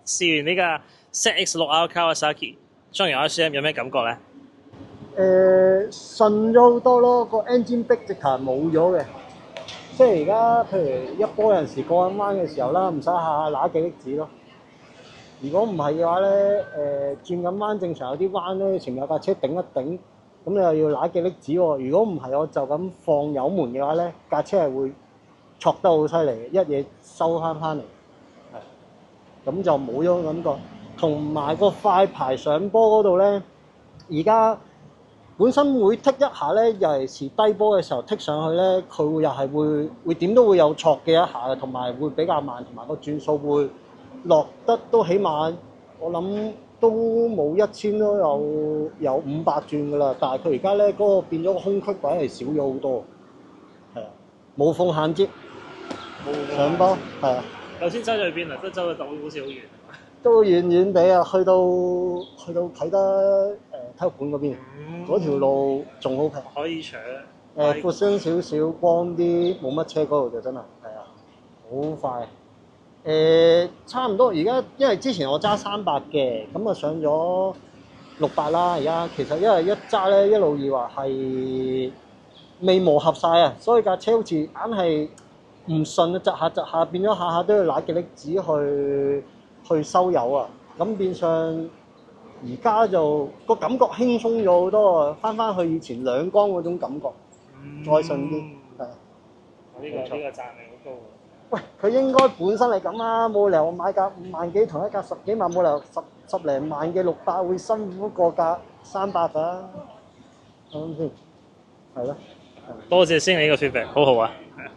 試完呢架 ZX6R Kawasaki 中型 RCM 有咩感覺咧？順咗好多咯，個 engine brake 直頭係冇咗嘅。即係而家譬如一波有陣時過緊彎嘅時候啦，唔使下下揦幾粒子咯。如果唔係嘅話咧，轉緊彎正常有啲彎咧，前面有架車頂一頂，咁你又要揦幾粒子喎。如果唔係我就咁放油門嘅話咧，架車係會挫得好犀利嘅，一嘢收翻嚟，係咁就冇咗感覺。同埋個快排上波嗰度咧，而家本身會剔一下咧，尤其是低波嘅時候剔上去咧，佢又係會點都會有挫嘅一下嘅，同埋會比較慢，同埋個轉數會落得都起碼我諗都冇1000都有500轉噶啦。但係佢而家咧嗰個變咗個空隙位係少咗好多，係啊，冇縫限接上波，係啊，頭先走咗去邊啊？都走去好似好遠。都遠遠地啊，去到啟德體育館嗰邊，嗰條路仲好平。可以搶。闊身少少，光啲，冇乜車嗰度就真係啊，好快。差唔多而家，因為之前我揸300嘅，咁啊上咗600啦。而家其實因為一揸咧，一路以為係未磨合晒啊，所以架車好似硬係唔順啊，窒下變咗下下都要揦幾粒子去收油啊。咁變相而家就個感覺輕鬆咗好多啊，翻去以前兩缸嗰種感覺。再順啲，係。呢個讚係好高喎。喂，佢應該本身係咁啦，冇理由買架5萬幾同一架10幾萬，冇理由十零萬嘅600會辛苦過架300㗎，啱唔啱先？係咯。多謝先你呢個 feedback，好好啊。係啊。